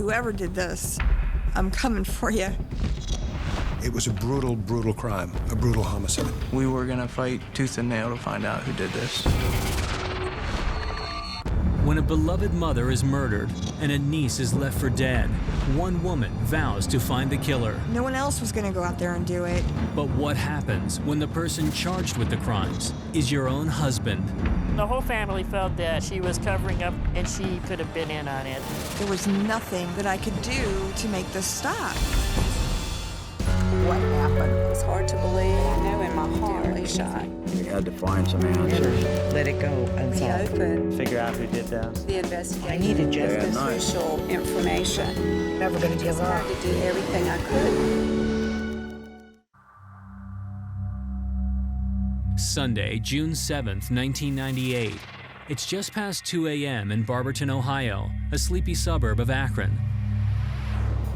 whoever did this, I'm coming for you. It was a brutal, brutal crime, a brutal homicide. We were gonna fight tooth and nail to find out who did this. When a beloved mother is murdered and a niece is left for dead, one woman vows to find the killer. No one else was going to go out there and do it. But what happens when the person charged with the crimes is your own husband? The whole family felt that she was covering up and she could have been in on it. There was nothing that I could do to make this stop. What happened? It's hard to believe. I know in my heart he shot. We had to find some answers. Let it go unsolved. Reopen Figure out who did that. the investigation. I needed justice. This crucial information. Never gonna give I up. tried to do everything I could. Sunday, June 7th, 1998. It's just past 2 a.m. in Barberton, Ohio, a sleepy suburb of Akron.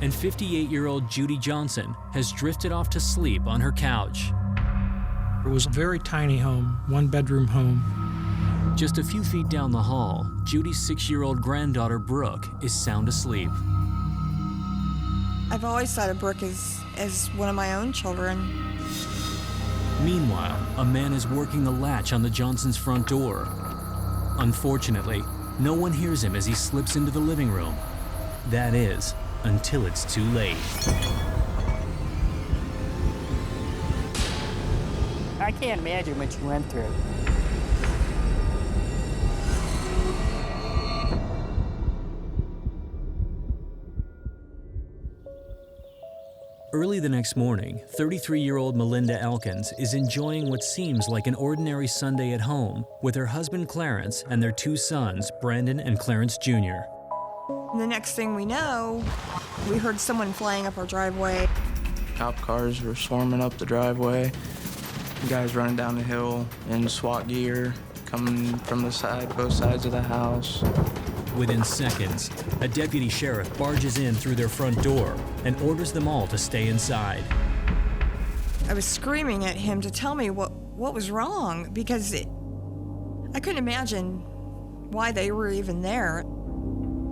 And 58-year-old Judy Johnson has drifted off to sleep on her couch. It was a very tiny home, one-bedroom home. Just a few feet down the hall, Judy's 6-year-old granddaughter, Brooke, is sound asleep. I've always thought of Brooke as one of my own children. Meanwhile, a man is working the latch on the Johnsons' front door. Unfortunately, no one hears him as he slips into the living room. That is, until it's too late. I can't imagine what you went through. Early the next morning, 33-year-old Melinda Elkins is enjoying what seems like an ordinary Sunday at home with her husband Clarence and their 2 sons, Brandon and Clarence Jr. And the next thing we know, we heard someone flying up our driveway. Cop cars were swarming up the driveway. Guys running down the hill in SWAT gear, coming from the side, both sides of the house. Within seconds, a deputy sheriff barges in through their front door and orders them all to stay inside. I was screaming at him to tell me what was wrong because I couldn't imagine why they were even there.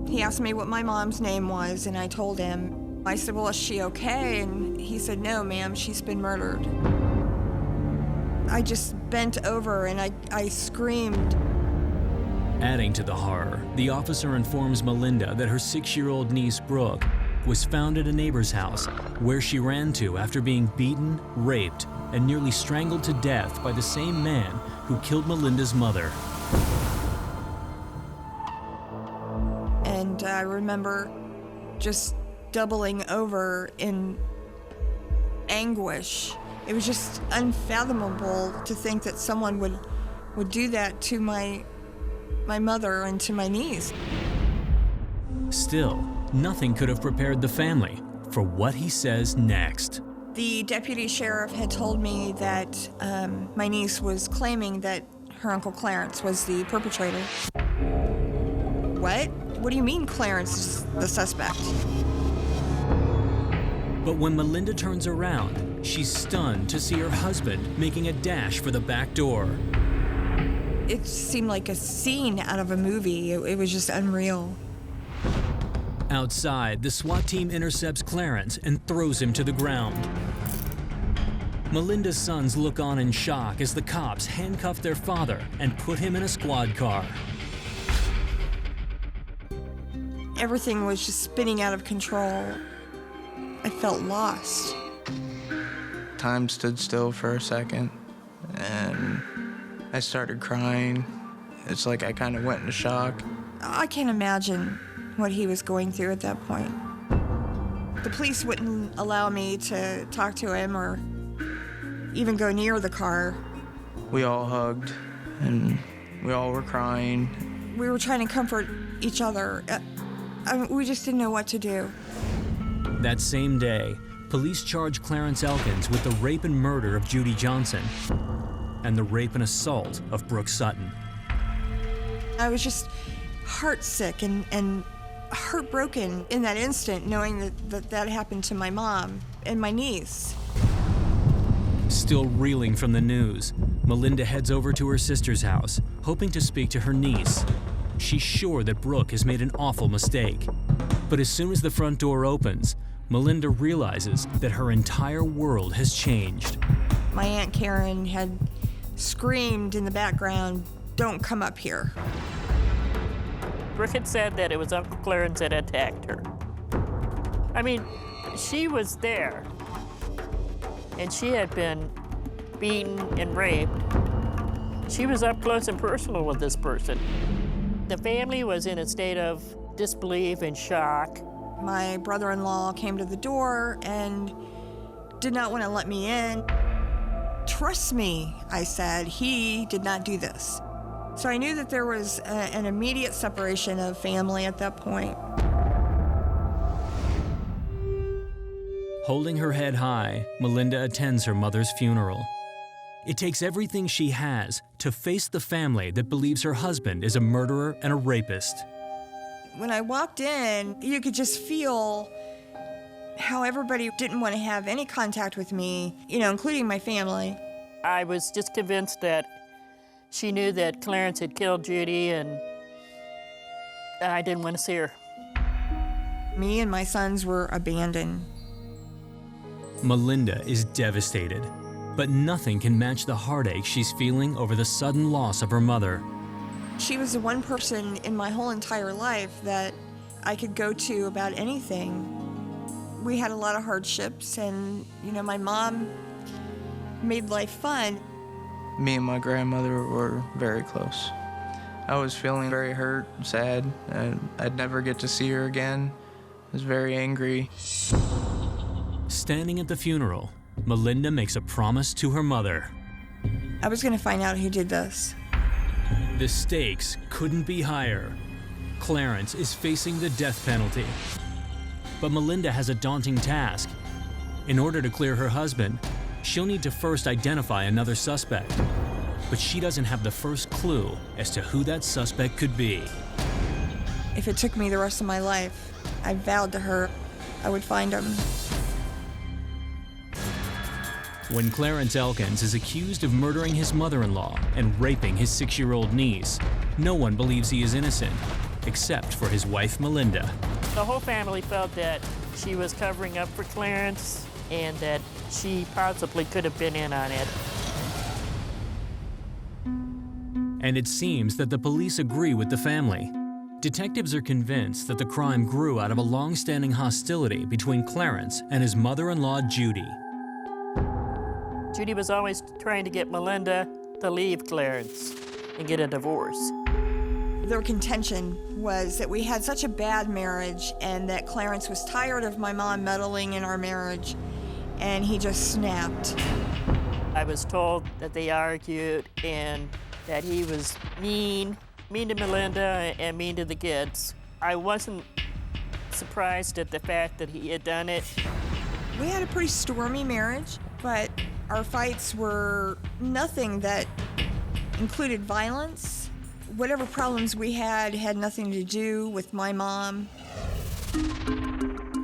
He asked me what my mom's name was, and I told him. I said, well, is she okay? And he said, no, ma'am, she's been murdered. I just bent over and I screamed. Adding to the horror, the officer informs Melinda that her 6-year-old niece, Brooke, was found at a neighbor's house where she ran to after being beaten, raped, and nearly strangled to death by the same man who killed Melinda's mother. And I remember just doubling over in anguish. It was just unfathomable to think that someone would do that to my mother and to my niece. Still, nothing could have prepared the family for what he says next. The deputy sheriff had told me that my niece was claiming that her Uncle Clarence was the perpetrator. What? What do you mean Clarence is the suspect? But when Melinda turns around, she's stunned to see her husband making a dash for the back door. It seemed like a scene out of a movie. It was just unreal. Outside, the SWAT team intercepts Clarence and throws him to the ground. Melinda's sons look on in shock as the cops handcuff their father and put him in a squad car. Everything was just spinning out of control. I felt lost. Time stood still for a second, and I started crying. It's like I kind of went into shock. I can't imagine what he was going through at that point. The police wouldn't allow me to talk to him or even go near the car. We all hugged, and we all were crying. We were trying to comfort each other. We just didn't know what to do. That same day, police charged Clarence Elkins with the rape and murder of Judy Johnson and the rape and assault of Brooke Sutton. I was just heartsick and heartbroken in that instant, knowing that happened to my mom and my niece. Still reeling from the news, Melinda heads over to her sister's house, hoping to speak to her niece. She's sure that Brooke has made an awful mistake. But as soon as the front door opens, Melinda realizes that her entire world has changed. My Aunt Karen had screamed in the background, "Don't come up here." Brooke had said that it was Uncle Clarence that attacked her. I mean, she was there, and she had been beaten and raped. She was up close and personal with this person. The family was in a state of disbelief and shock. My brother-in-law came to the door and did not want to let me in. "Trust me," I said, "he did not do this." So I knew that there was an immediate separation of family at that point. Holding her head high, Melinda attends her mother's funeral. It takes everything she has to face the family that believes her husband is a murderer and a rapist. When I walked in, you could just feel how everybody didn't want to have any contact with me, including my family. I was just convinced that she knew that Clarence had killed Judy, and I didn't want to see her. Me and my sons were abandoned. Melinda is devastated, but nothing can match the heartache she's feeling over the sudden loss of her mother. She was the one person in my whole entire life that I could go to about anything. We had a lot of hardships, and, my mom made life fun. Me and my grandmother were very close. I was feeling very hurt, sad, and I'd never get to see her again. I was very angry. Standing at the funeral, Melinda makes a promise to her mother. I was going to find out who did this. The stakes couldn't be higher. Clarence is facing the death penalty. But Melinda has a daunting task. In order to clear her husband, she'll need to first identify another suspect. But she doesn't have the first clue as to who that suspect could be. If it took me the rest of my life, I vowed to her I would find him. When Clarence Elkins is accused of murdering his mother-in-law and raping his 6-year-old niece, no one believes he is innocent, except for his wife, Melinda. The whole family felt that she was covering up for Clarence and that she possibly could have been in on it. And it seems that the police agree with the family. Detectives are convinced that the crime grew out of a long-standing hostility between Clarence and his mother-in-law, Judy. Judy was always trying to get Melinda to leave Clarence and get a divorce. Their contention was that we had such a bad marriage and that Clarence was tired of my mom meddling in our marriage, and he just snapped. I was told that they argued and that he was mean to Melinda and mean to the kids. I wasn't surprised at the fact that he had done it. We had a pretty stormy marriage, but our fights were nothing that included violence. Whatever problems we had nothing to do with my mom.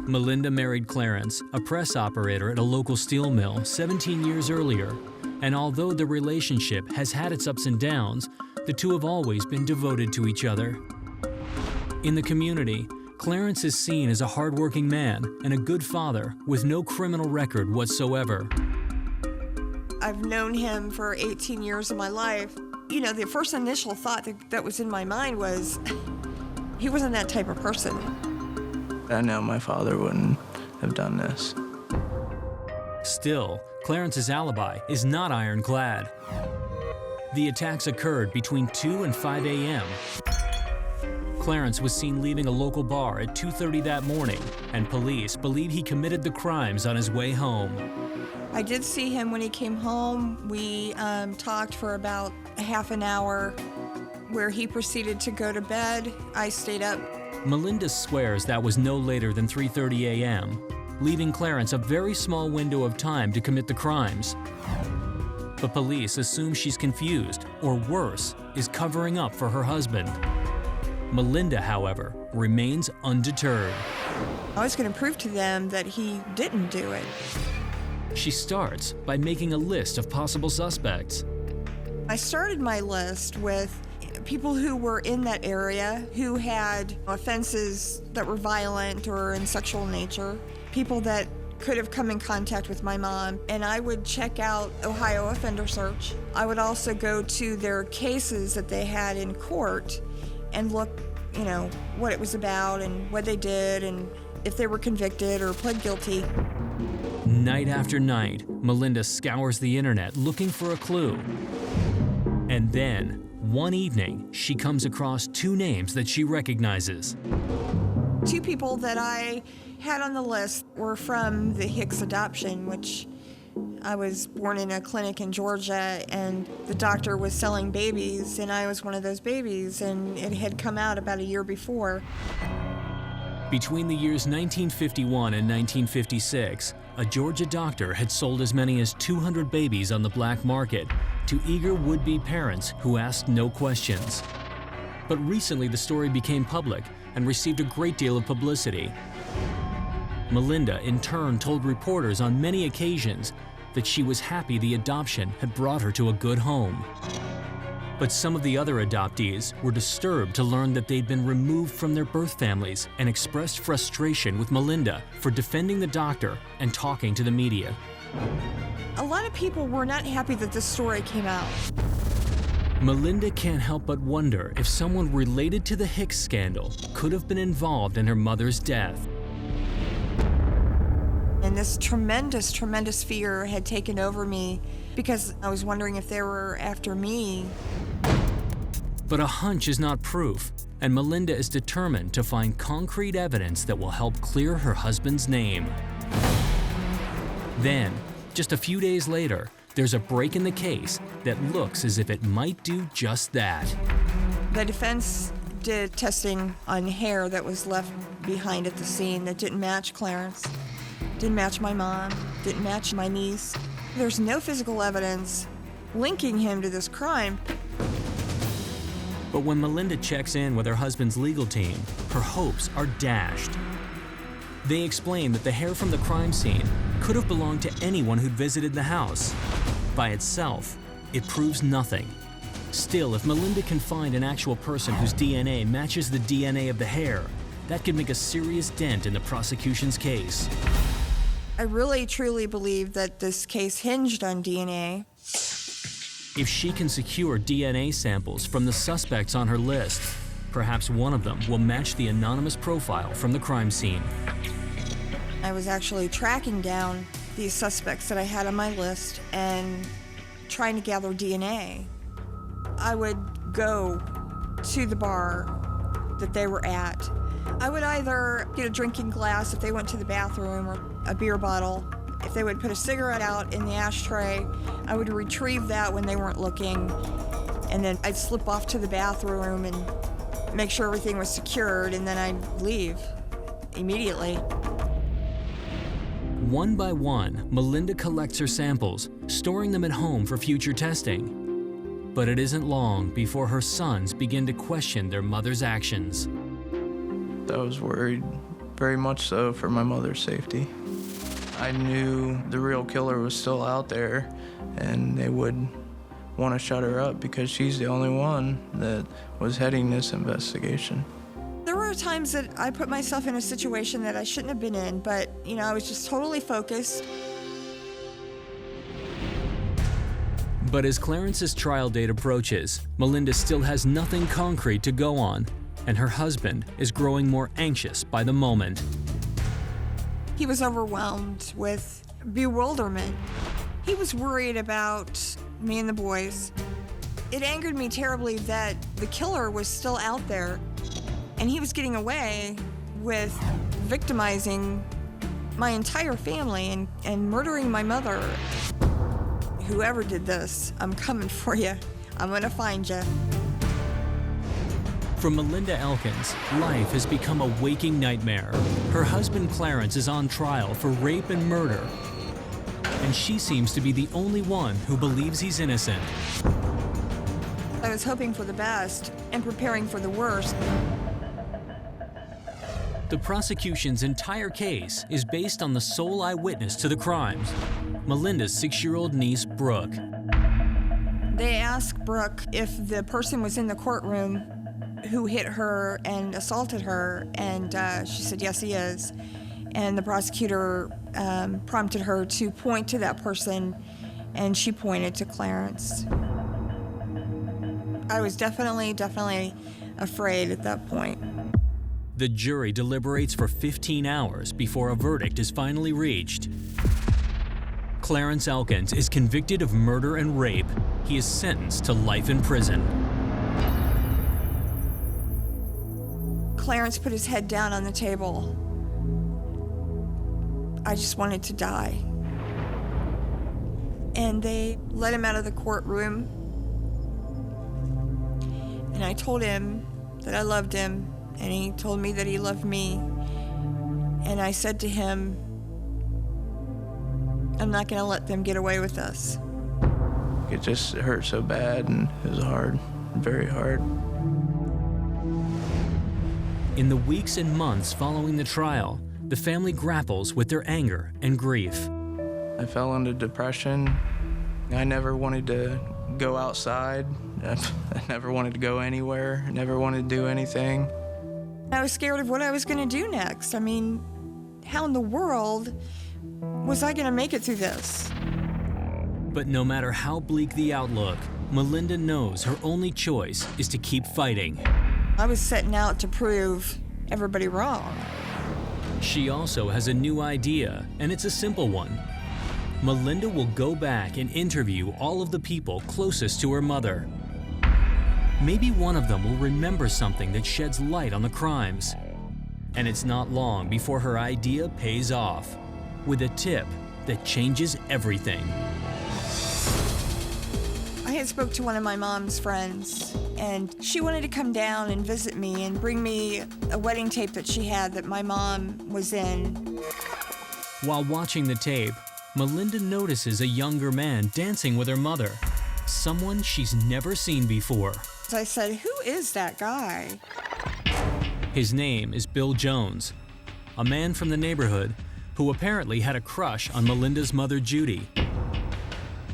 Melinda married Clarence, a press operator at a local steel mill, 17 years earlier. And although the relationship has had its ups and downs, the two have always been devoted to each other. In the community, Clarence is seen as a hardworking man and a good father with no criminal record whatsoever. I've known him for 18 years of my life. The first initial thought that was in my mind was, he wasn't that type of person. I know my father wouldn't have done this. Still, Clarence's alibi is not ironclad. The attacks occurred between 2 and 5 a.m. Clarence was seen leaving a local bar at 2:30 that morning, and police believe he committed the crimes on his way home. I did see him when he came home. We talked for about a half an hour, where he proceeded to go to bed. I stayed up. Melinda swears that was no later than 3:30 a.m., leaving Clarence a very small window of time to commit the crimes. But police assume she's confused, or worse, is covering up for her husband. Melinda, however, remains undeterred. I was going to prove to them that he didn't do it. She starts by making a list of possible suspects. I started my list with people who were in that area who had offenses that were violent or in sexual nature, people that could have come in contact with my mom, and I would check out Ohio Offender Search. I would also go to their cases that they had in court and look, what it was about and what they did and if they were convicted or pled guilty. Night after night, Melinda scours the internet looking for a clue. And then, one evening, she comes across two names that she recognizes. Two people that I had on the list were from the Hicks adoption, which I was born in a clinic in Georgia, and the doctor was selling babies, and I was one of those babies, and it had come out about a year before. Between the years 1951 and 1956, a Georgia doctor had sold as many as 200 babies on the black market to eager would-be parents who asked no questions. But recently the story became public and received a great deal of publicity. Melinda, in turn, told reporters on many occasions that she was happy the adoption had brought her to a good home. But some of the other adoptees were disturbed to learn that they'd been removed from their birth families and expressed frustration with Melinda for defending the doctor and talking to the media. A lot of people were not happy that this story came out. Melinda can't help but wonder if someone related to the Hicks scandal could have been involved in her mother's death. And this tremendous, tremendous fear had taken over me because I was wondering if they were after me. But a hunch is not proof, and Melinda is determined to find concrete evidence that will help clear her husband's name. Then, just a few days later, there's a break in the case that looks as if it might do just that. The defense did testing on hair that was left behind at the scene that didn't match Clarence, didn't match my mom, didn't match my niece. There's no physical evidence linking him to this crime. But when Melinda checks in with her husband's legal team, her hopes are dashed. They explain that the hair from the crime scene could have belonged to anyone who'd visited the house. By itself, it proves nothing. Still, if Melinda can find an actual person whose DNA matches the DNA of the hair, that could make a serious dent in the prosecution's case. I really, truly believe that this case hinged on DNA. If she can secure DNA samples from the suspects on her list, perhaps one of them will match the anonymous profile from the crime scene. I was actually tracking down these suspects that I had on my list and trying to gather DNA. I would go to the bar that they were at. I would either get a drinking glass if they went to the bathroom or a beer bottle. If they would put a cigarette out in the ashtray, I would retrieve that when they weren't looking, and then I'd slip off to the bathroom and make sure everything was secured, and then I'd leave immediately. One by one, Melinda collects her samples, storing them at home for future testing. But it isn't long before her sons begin to question their mother's actions. I was worried, very much so, for my mother's safety. I knew the real killer was still out there, and they would want to shut her up because she's the only one that was heading this investigation. There were times that I put myself in a situation that I shouldn't have been in, but, I was just totally focused. But as Clarence's trial date approaches, Melinda still has nothing concrete to go on, and her husband is growing more anxious by the moment. He was overwhelmed with bewilderment. He was worried about me and the boys. It angered me terribly that the killer was still out there, and he was getting away with victimizing my entire family and murdering my mother. Whoever did this, I'm coming for you. I'm gonna find you. For Melinda Elkins, life has become a waking nightmare. Her husband Clarence is on trial for rape and murder, and she seems to be the only one who believes he's innocent. I was hoping for the best and preparing for the worst. The prosecution's entire case is based on the sole eyewitness to the crimes, Melinda's 6-year-old niece, Brooke. They asked Brooke if the person was in the courtroom who hit her and assaulted her, and she said, yes, he is. And the prosecutor prompted her to point to that person, and she pointed to Clarence. I was definitely afraid at that point. The jury deliberates for 15 hours before a verdict is finally reached. Clarence Elkins is convicted of murder and rape. He is sentenced to life in prison. Clarence put his head down on the table. I just wanted to die. And they let him out of the courtroom. And I told him that I loved him, and he told me that he loved me. And I said to him, I'm not going to let them get away with us. It just hurt so bad, and it was hard, very hard. In the weeks and months following the trial, the family grapples with their anger and grief. I fell into depression. I never wanted to go outside. I never wanted to go anywhere. I never wanted to do anything. I was scared of what I was going to do next. I mean, how in the world was I going to make it through this? But no matter how bleak the outlook, Melinda knows her only choice is to keep fighting. I was setting out to prove everybody wrong. She also has a new idea, and it's a simple one. Melinda will go back and interview all of the people closest to her mother. Maybe one of them will remember something that sheds light on the crimes. And it's not long before her idea pays off, with a tip that changes everything. I had spoke to one of my mom's friends, and she wanted to come down and visit me and bring me a wedding tape that she had that my mom was in. While watching the tape, Melinda notices a younger man dancing with her mother, someone she's never seen before. So I said, who is that guy? His name is Bill Jones, a man from the neighborhood who apparently had a crush on Melinda's mother, Judy.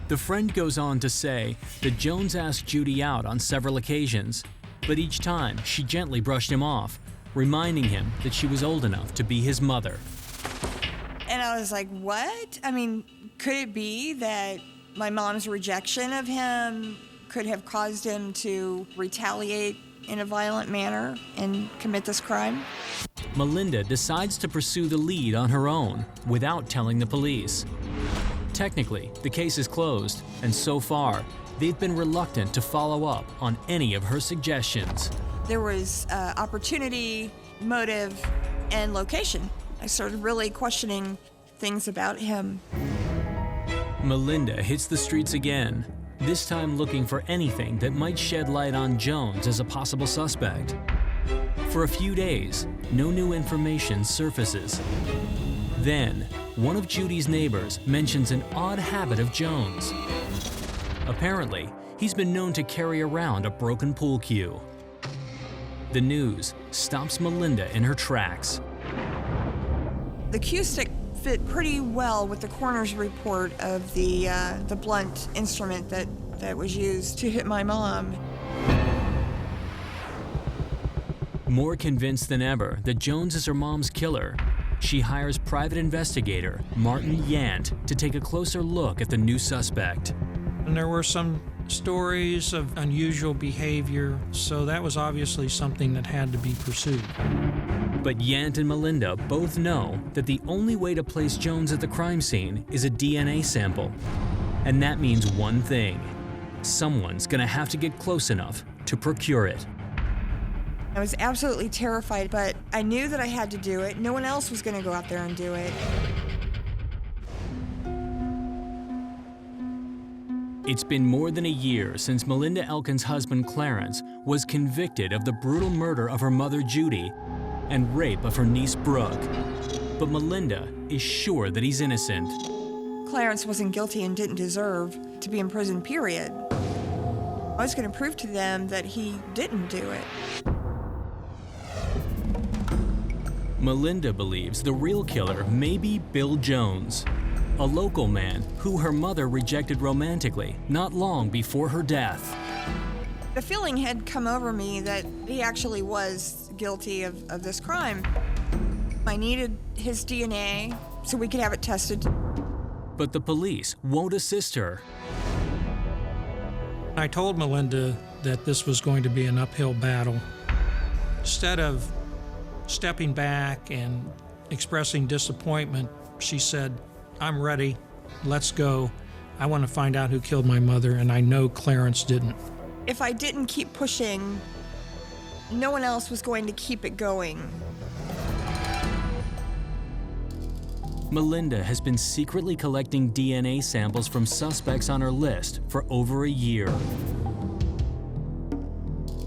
The friend goes on to say that Jones asked Judy out on several occasions, but each time she gently brushed him off, reminding him that she was old enough to be his mother. And I was like, what? I mean, could it be that my mom's rejection of him could have caused him to retaliate in a violent manner and commit this crime? Melinda decides to pursue the lead on her own without telling the police. Technically, the case is closed, and so far, they've been reluctant to follow up on any of her suggestions. There was opportunity, motive, and location. I started really questioning things about him. Melinda hits the streets again, this time looking for anything that might shed light on Jones as a possible suspect. For a few days, no new information surfaces. Then, one of Judy's neighbors mentions an odd habit of Jones. Apparently, he's been known to carry around a broken pool cue. The news stops Melinda in her tracks. The cue stick fit pretty well with the coroner's report of the blunt instrument that was used to hit my mom. More convinced than ever that Jones is her mom's killer, she hires private investigator Martin Yant to take a closer look at the new suspect. And there were some stories of unusual behavior, so that was obviously something that had to be pursued. But Yant and Melinda both know that the only way to place Jones at the crime scene is a DNA sample. And that means one thing: someone's gonna have to get close enough to procure it. I was absolutely terrified, but I knew that I had to do it. No one else was going to go out there and do it. It's been more than a year since Melinda Elkins' husband Clarence was convicted of the brutal murder of her mother Judy and rape of her niece Brooke. But Melinda is sure that he's innocent. Clarence wasn't guilty and didn't deserve to be in prison, period. I was going to prove to them that he didn't do it. Melinda believes the real killer may be Bill Jones. a local man who her mother rejected romantically not long before her death. The feeling had come over me that he actually was guilty of this crime. I needed his DNA so we could have it tested. But the police won't assist her. I told Melinda that this was going to be an uphill battle. Instead of stepping back and expressing disappointment, she said, "I'm ready, let's go. I want to find out who killed my mother, and I know Clarence didn't." If I didn't keep pushing, no one else was going to keep it going. Melinda has been secretly collecting DNA samples from suspects on her list for over a year.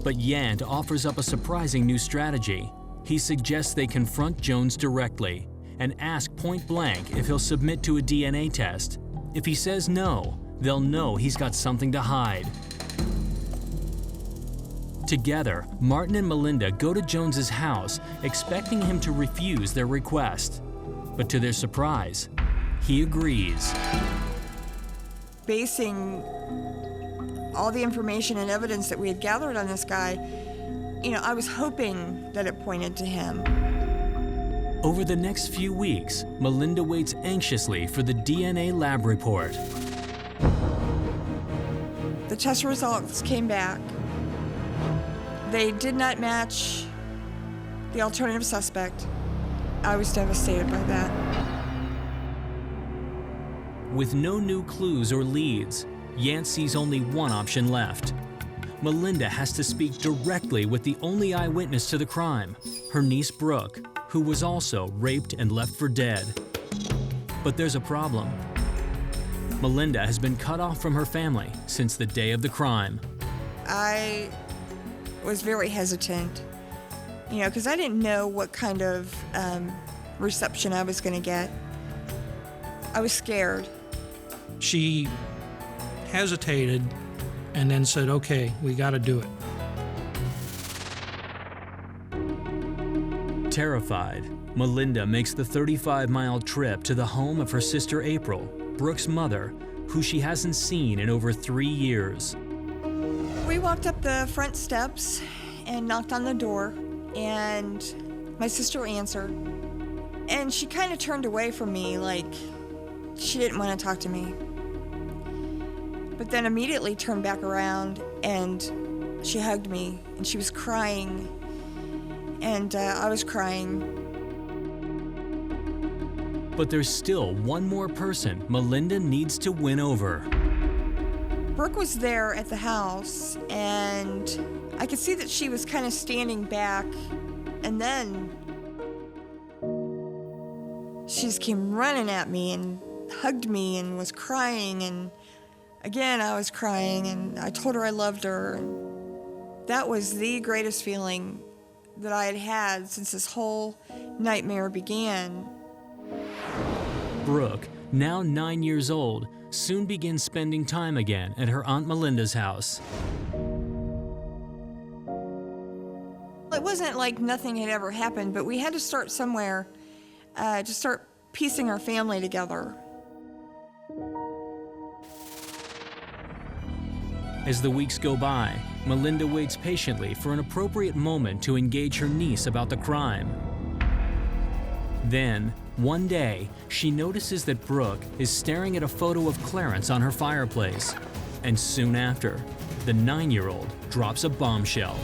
But Yant offers up a surprising new strategy. He suggests they confront Jones directly and ask point blank if he'll submit to a DNA test. If he says no, they'll know he's got something to hide. Together, Martin and Melinda go to Jones's house, expecting him to refuse their request. But to their surprise, he agrees. Basing all the information and evidence that we had gathered on this guy, I was hoping that it pointed to him. Over the next few weeks, Melinda waits anxiously for the DNA lab report. The test results came back. They did not match the alternative suspect. I was devastated by that. With no new clues or leads, Yant sees only one option left. Melinda has to speak directly with the only eyewitness to the crime, her niece Brooke, who was also raped and left for dead. But there's a problem. Melinda has been cut off from her family since the day of the crime. I was very hesitant, because I didn't know what kind of reception I was going to get. I was scared. She hesitated and then said, "Okay, we got to do it." Terrified, Melinda makes the 35-mile trip to the home of her sister April, Brooke's mother, who she hasn't seen in over 3 years. We walked up the front steps and knocked on the door, and my sister answered. And she kind of turned away from me like she didn't want to talk to me. But then immediately turned back around and she hugged me and she was crying. And I was crying. But there's still one more person Melinda needs to win over. Brooke was there at the house, and I could see that she was kind of standing back, and then she just came running at me and hugged me and was crying, and again I was crying, and I told her I loved her. That was the greatest feeling that I had had since this whole nightmare began. Brooke, now 9 years old, soon begins spending time again at her Aunt Melinda's house. It wasn't like nothing had ever happened, but we had to start somewhere to start piecing our family together. As the weeks go by, Melinda waits patiently for an appropriate moment to engage her niece about the crime. Then, one day, she notices that Brooke is staring at a photo of Clarence on her fireplace. And soon after, the 9-year-old drops a bombshell.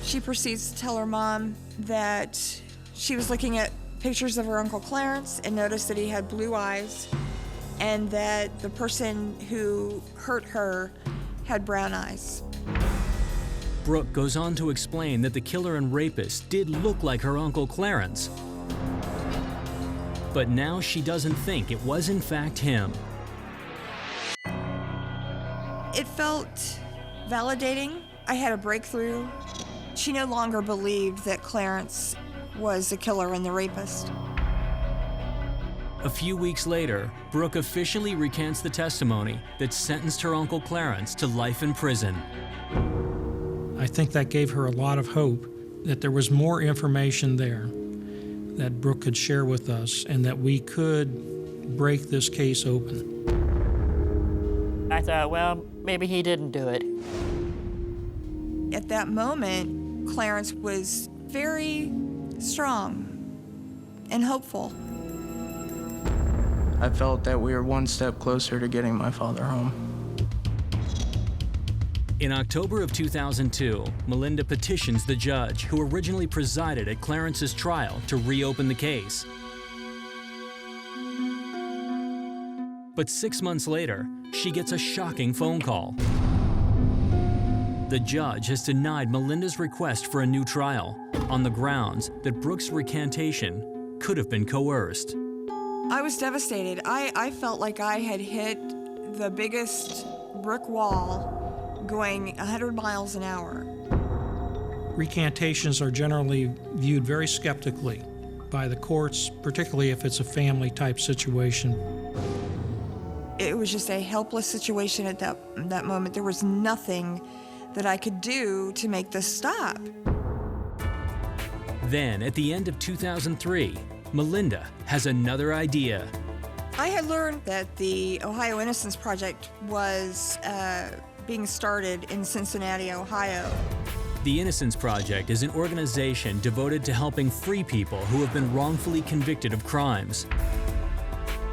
She proceeds to tell her mom that she was looking at pictures of her Uncle Clarence and noticed that he had blue eyes, and that the person who hurt her had brown eyes. Brooke goes on to explain that the killer and rapist did look like her Uncle Clarence. But now she doesn't think it was in fact him. It felt validating. I had a breakthrough. She no longer believed that Clarence was the killer and the rapist. A few weeks later, Brooke officially recants the testimony that sentenced her Uncle Clarence to life in prison. I think that gave her a lot of hope that there was more information there, that Brooke could share with us and that we could break this case open. I thought, well, maybe he didn't do it. At that moment, Clarence was very strong and hopeful. I felt that we were one step closer to getting my father home. In October of 2002, Melinda petitions the judge who originally presided at Clarence's trial to reopen the case. But 6 months later, she gets a shocking phone call. The judge has denied Melinda's request for a new trial on the grounds that Brooke's recantation could have been coerced. I was devastated. I felt like I had hit the biggest brick wall going 100 miles an hour. Recantations are generally viewed very skeptically by the courts, particularly if it's a family-type situation. It was just a helpless situation at that moment. There was nothing that I could do to make this stop. Then, at the end of 2003, Melinda has another idea. I had learned that the Ohio Innocence Project was being started in Cincinnati, Ohio. The Innocence Project is an organization devoted to helping free people who have been wrongfully convicted of crimes.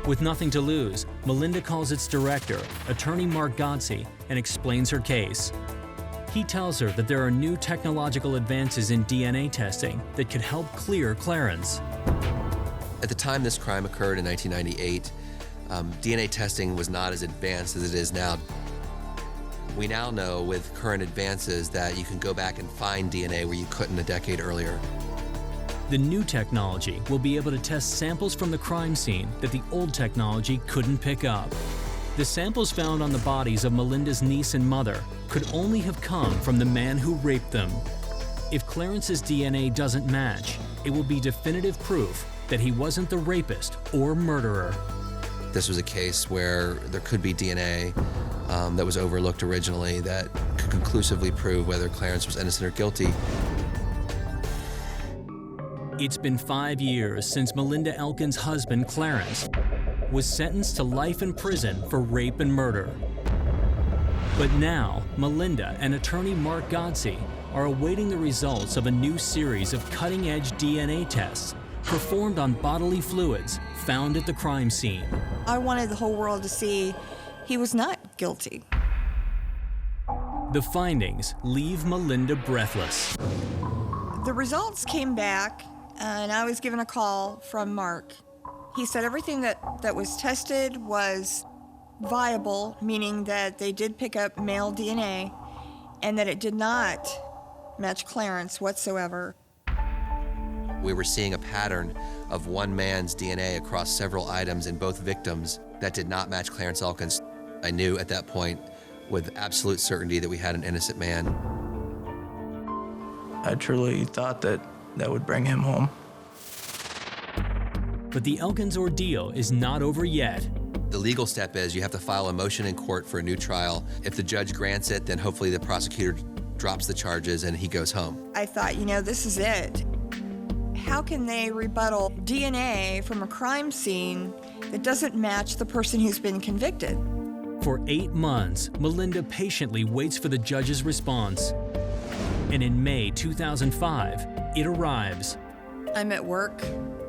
With nothing to lose, Melinda calls its director, attorney Mark Gotze, and explains her case. He tells her that there are new technological advances in DNA testing that could help clear Clarence. At the time this crime occurred in 1998, DNA testing was not as advanced as it is now. We now know with current advances that you can go back and find DNA where you couldn't a decade earlier. The new technology will be able to test samples from the crime scene that the old technology couldn't pick up. The samples found on the bodies of Melinda's niece and mother could only have come from the man who raped them. If Clarence's DNA doesn't match, it will be definitive proof that he wasn't the rapist or murderer. This was a case where there could be DNA that was overlooked originally that could conclusively prove whether Clarence was innocent or guilty. It's been 5 years since Melinda Elkins' husband, Clarence, was sentenced to life in prison for rape and murder. But now, Melinda and attorney Mark Gotze are awaiting the results of a new series of cutting-edge DNA tests performed on bodily fluids found at the crime scene. I wanted the whole world to see he was not guilty. The findings leave Melinda breathless. The results came back, and I was given a call from Mark. He said everything that was tested was viable, meaning that they did pick up male DNA, and that it did not match Clarence whatsoever. We were seeing a pattern of one man's DNA across several items in both victims that did not match Clarence Elkins. I knew at that point with absolute certainty that we had an innocent man. I truly thought that would bring him home. But the Elkins ordeal is not over yet. The legal step is you have to file a motion in court for a new trial. If the judge grants it, then hopefully the prosecutor drops the charges and he goes home. I thought, this is it. How can they rebuttal DNA from a crime scene that doesn't match the person who's been convicted? For 8 months, Melinda patiently waits for the judge's response. And in May 2005, it arrives. I'm at work.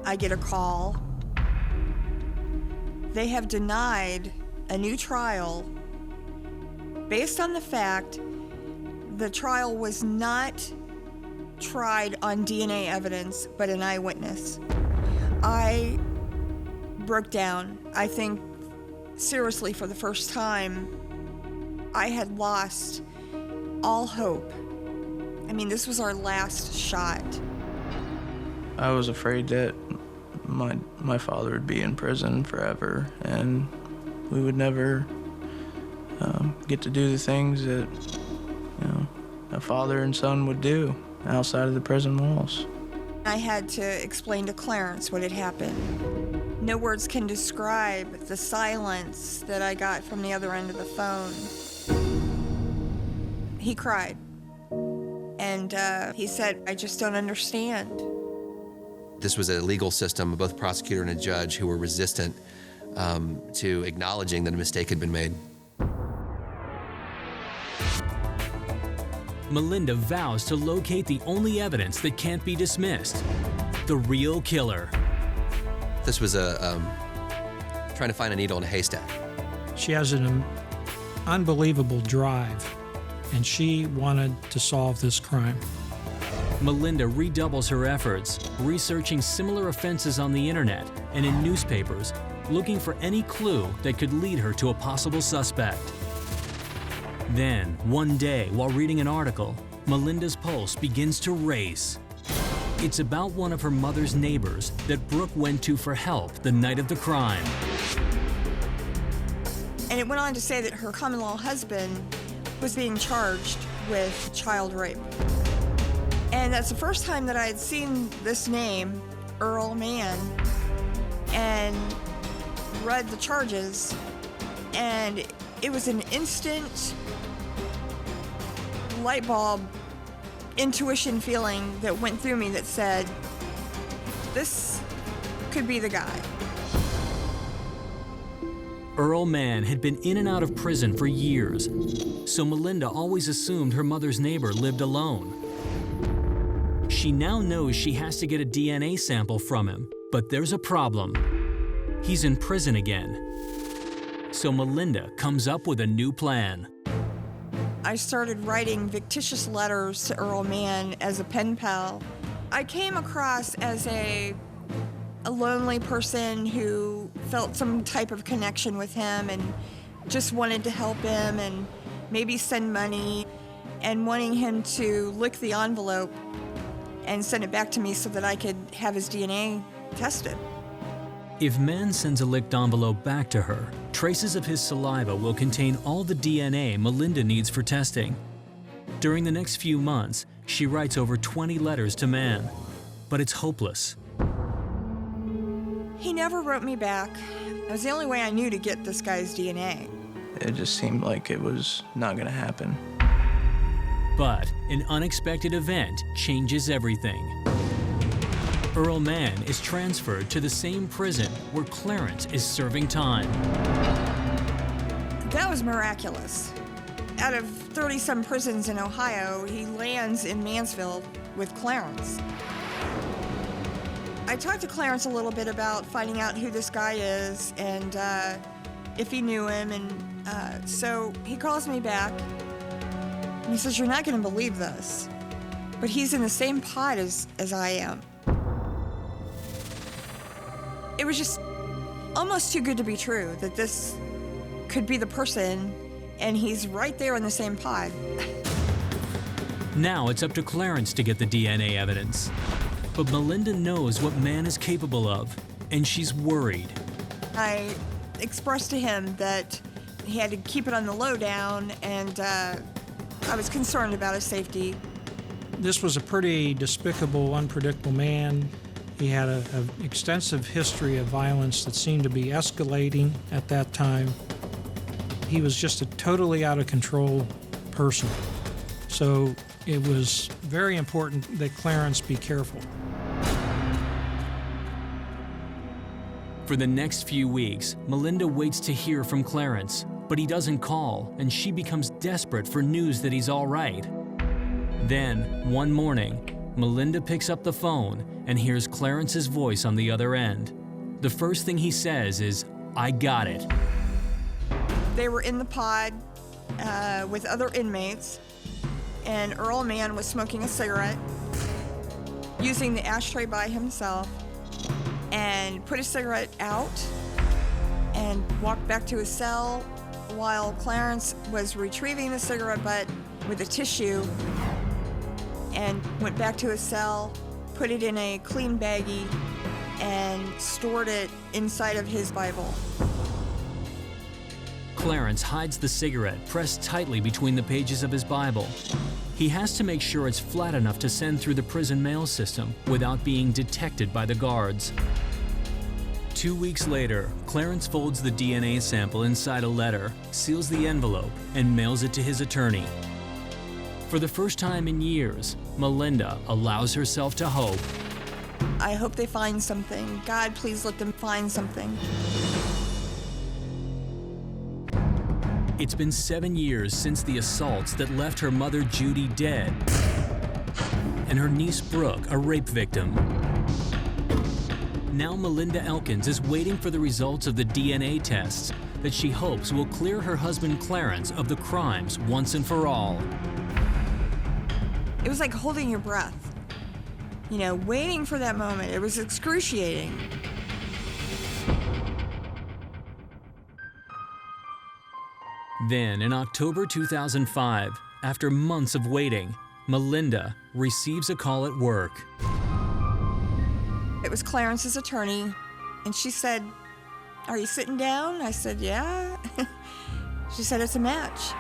I get a call. They have denied a new trial based on the fact the trial was not tried on DNA evidence, but an eyewitness. I broke down. I think, seriously, for the first time, I had lost all hope. This was our last shot. I was afraid that my father would be in prison forever, and we would never get to do the things that a father and son would do outside of the prison walls. I had to explain to Clarence what had happened. No words can describe the silence that I got from the other end of the phone. He cried, and he said, "I just don't understand." This was a legal system, both prosecutor and a judge, who were resistant to acknowledging that a mistake had been made. Melinda vows to locate the only evidence that can't be dismissed, the real killer. This was trying to find a needle in a haystack. She has an unbelievable drive, and she wanted to solve this crime. Melinda redoubles her efforts, researching similar offenses on the internet and in newspapers, looking for any clue that could lead her to a possible suspect. Then, one day, while reading an article, Melinda's pulse begins to race. It's about one of her mother's neighbors that Brooke went to for help the night of the crime. And it went on to say that her common-law husband was being charged with child rape. And that's the first time that I had seen this name, Earl Mann, and read the charges, and it was an instant light bulb intuition feeling that went through me that said, this could be the guy. Earl Mann had been in and out of prison for years, so Melinda always assumed her mother's neighbor lived alone. She now knows she has to get a DNA sample from him, but there's a problem. He's in prison again. So Melinda comes up with a new plan. I started writing fictitious letters to Earl Mann as a pen pal. I came across as a lonely person who felt some type of connection with him and just wanted to help him and maybe send money, and wanting him to lick the envelope and send it back to me so that I could have his DNA tested. If Mann sends a licked envelope back to her, traces of his saliva will contain all the DNA Melinda needs for testing. During the next few months, she writes over 20 letters to Mann, but it's hopeless. He never wrote me back. It was the only way I knew to get this guy's DNA. It just seemed like it was not going to happen. But an unexpected event changes everything. Earl Mann is transferred to the same prison where Clarence is serving time. That was miraculous. Out of 30-some prisons in Ohio, he lands in Mansfield with Clarence. I talked to Clarence a little bit about finding out who this guy is and if he knew him, and so he calls me back and he says, "You're not going to believe this, but he's in the same pod as I am." It was just almost too good to be true that this could be the person, and he's right there in the same pod. Now it's up to Clarence to get the DNA evidence. But Melinda knows what Mann is capable of, and she's worried. I expressed to him that he had to keep it on the lowdown, and I was concerned about his safety. This was a pretty despicable, unpredictable man. He had an extensive history of violence that seemed to be escalating at that time. He was just a totally out of control person. So it was very important that Clarence be careful. For the next few weeks, Melinda waits to hear from Clarence, but he doesn't call, and she becomes desperate for news that he's all right. Then, one morning, Melinda picks up the phone and hears Clarence's voice on the other end. The first thing he says is, "I got it." They were in the pod with other inmates, and Earl Mann was smoking a cigarette, using the ashtray by himself, and put a cigarette out and walked back to his cell while Clarence was retrieving the cigarette butt with a tissue and went back to his cell, put it in a clean baggie, and stored it inside of his Bible. Clarence hides the cigarette pressed tightly between the pages of his Bible. He has to make sure it's flat enough to send through the prison mail system without being detected by the guards. 2 weeks later, Clarence folds the DNA sample inside a letter, seals the envelope, and mails it to his attorney. For the first time in years, Melinda allows herself to hope. I hope they find something. God, please let them find something. It's been 7 years since the assaults that left her mother Judy dead and her niece Brooke a rape victim. Now Melinda Elkins is waiting for the results of the DNA tests that she hopes will clear her husband Clarence of the crimes once and for all. It was like holding your breath. You know, waiting for that moment. It was excruciating. Then, in October 2005, after months of waiting, Melinda receives a call at work. It was Clarence's attorney, and she said, "Are you sitting down?" I said, "Yeah." She said, "It's a match."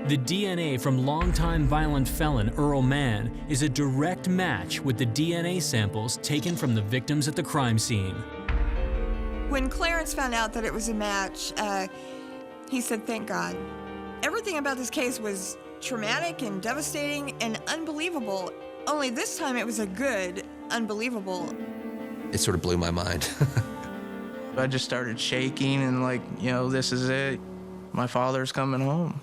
The DNA from longtime violent felon Earl Mann is a direct match with the DNA samples taken from the victims at the crime scene. When Clarence found out that it was a match, he said, "Thank God." Everything about this case was traumatic and devastating and unbelievable. Only this time it was a good unbelievable. It sort of blew my mind. I just started shaking and like, you know, this is it. My father's coming home.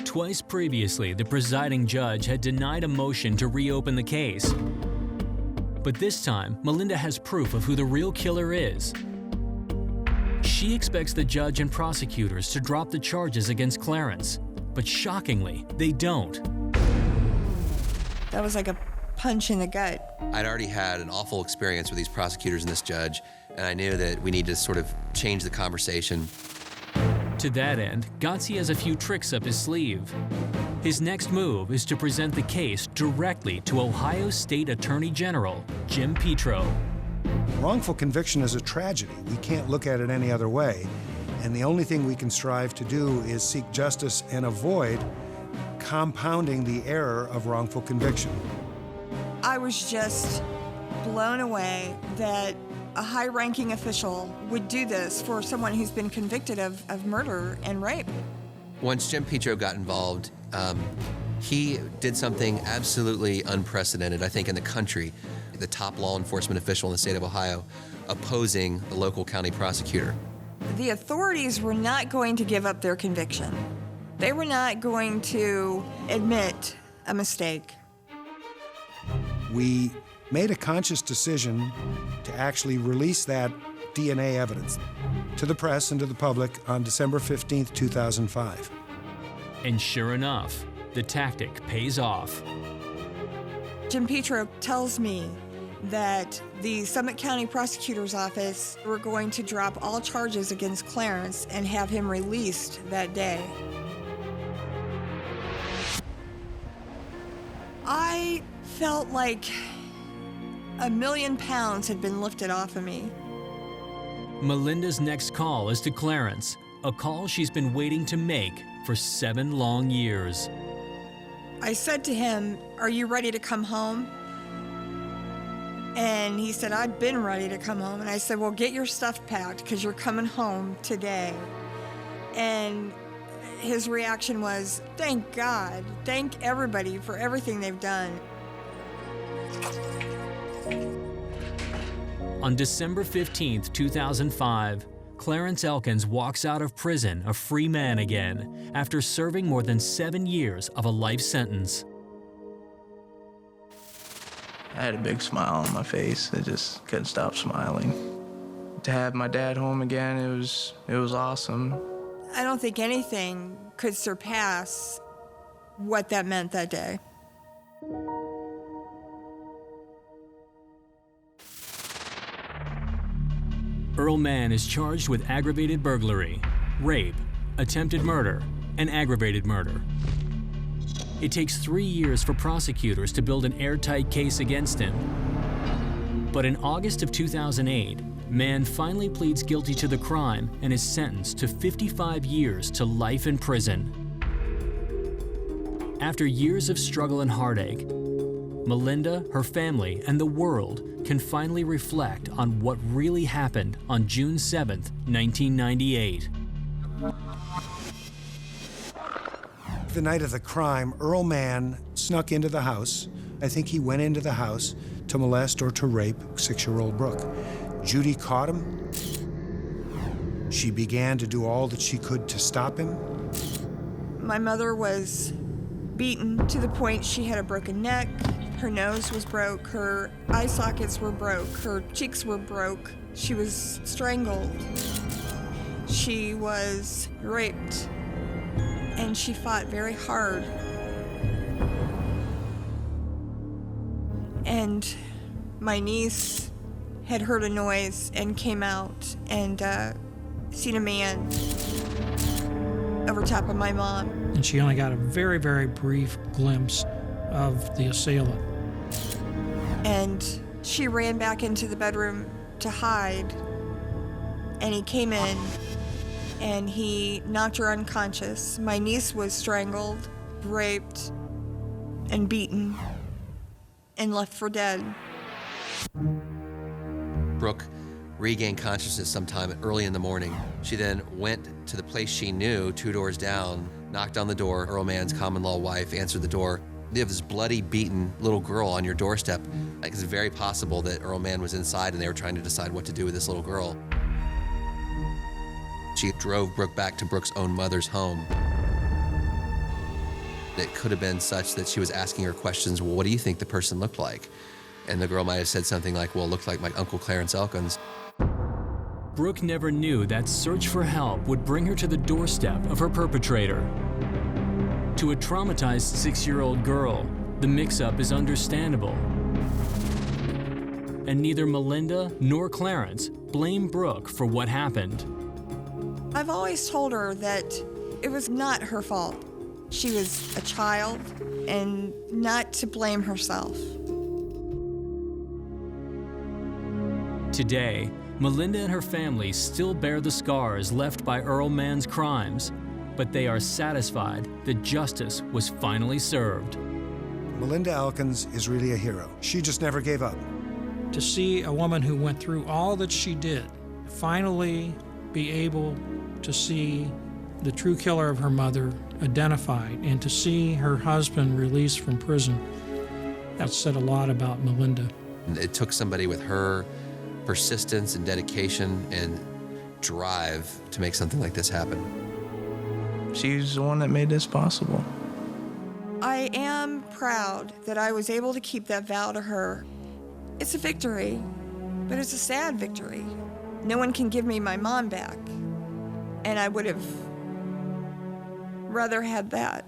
Twice previously, the presiding judge had denied a motion to reopen the case. But this time, Melinda has proof of who the real killer is. She expects the judge and prosecutors to drop the charges against Clarence, but shockingly, they don't. That was like a punch in the gut. I'd already had an awful experience with these prosecutors and this judge, and I knew that we needed to sort of change the conversation. To that end, Gotzi has a few tricks up his sleeve. His next move is to present the case directly to Ohio State Attorney General Jim Petro. Wrongful conviction is a tragedy. We can't look at it any other way. And the only thing we can strive to do is seek justice and avoid compounding the error of wrongful conviction. I was just blown away that a high-ranking official would do this for someone who's been convicted of murder and rape. Once Jim Petro got involved, he did something absolutely unprecedented, I think, in the country. The top law enforcement official in the state of Ohio opposing the local county prosecutor. The authorities were not going to give up their conviction. They were not going to admit a mistake. We made a conscious decision to actually release that DNA evidence to the press and to the public on December 15th, 2005. And sure enough, the tactic pays off. Jim Petro tells me that the Summit County Prosecutor's Office were going to drop all charges against Clarence and have him released that day. I felt like a million pounds had been lifted off of me. Melinda's next call is to Clarence, a call she's been waiting to make for 7 long years. I said to him, "Are you ready to come home?" And he said, "I've been ready to come home." And I said, "Well, get your stuff packed because you're coming home today." And his reaction was, "Thank God, thank everybody for everything they've done." On December 15th, 2005, Clarence Elkins walks out of prison a free man again after serving more than 7 years of a life sentence. I had a big smile on my face. I just couldn't stop smiling. To have my dad home again, it was awesome. I don't think anything could surpass what that meant that day. Earl Mann is charged with aggravated burglary, rape, attempted murder, and aggravated murder. It takes 3 years for prosecutors to build an airtight case against him. But in August of 2008, Mann finally pleads guilty to the crime and is sentenced to 55 years to life in prison. After years of struggle and heartache, Melinda, her family, and the world can finally reflect on what really happened on June 7th, 1998. The night of the crime, Earl Mann snuck into the house. I think he went into the house to molest or to rape 6-year-old Brooke. Judy caught him. She began to do all that she could to stop him. My mother was beaten to the point she had a broken neck. Her nose was broke, her eye sockets were broke, her cheeks were broke. She was strangled. She was raped, and she fought very hard. And my niece had heard a noise and came out and seen a man over top of my mom. And she only got a very, very brief glimpse of the assailant. And she ran back into the bedroom to hide. And he came in and he knocked her unconscious. My niece was strangled, raped, and beaten, and left for dead. Brooke regained consciousness sometime early in the morning. She then went to the place she knew, 2 doors down, knocked on the door. Earl Mann's common-law wife answered the door. You have this bloody, beaten little girl on your doorstep. Like, it's very possible that Earl Mann was inside and they were trying to decide what to do with this little girl. She drove Brooke back to Brooke's own mother's home. It could have been such that she was asking her questions, well, what do you think the person looked like? And the girl might have said something like, well, it looked like my Uncle Clarence Elkins. Brooke never knew that search for help would bring her to the doorstep of her perpetrator. To a traumatized 6-year-old girl, the mix-up is understandable. And neither Melinda nor Clarence blame Brooke for what happened. I've always told her that it was not her fault. She was a child and not to blame herself. Today, Melinda and her family still bear the scars left by Earl Mann's crimes, but they are satisfied that justice was finally served. Melinda Elkins is really a hero. She just never gave up. To see a woman who went through all that she did finally be able to see the true killer of her mother identified and to see her husband released from prison, that said a lot about Melinda. It took somebody with her persistence and dedication and drive to make something like this happen. She's the one that made this possible. I am proud that I was able to keep that vow to her. It's a victory, but it's a sad victory. No one can give me my mom back, and I would have rather had that.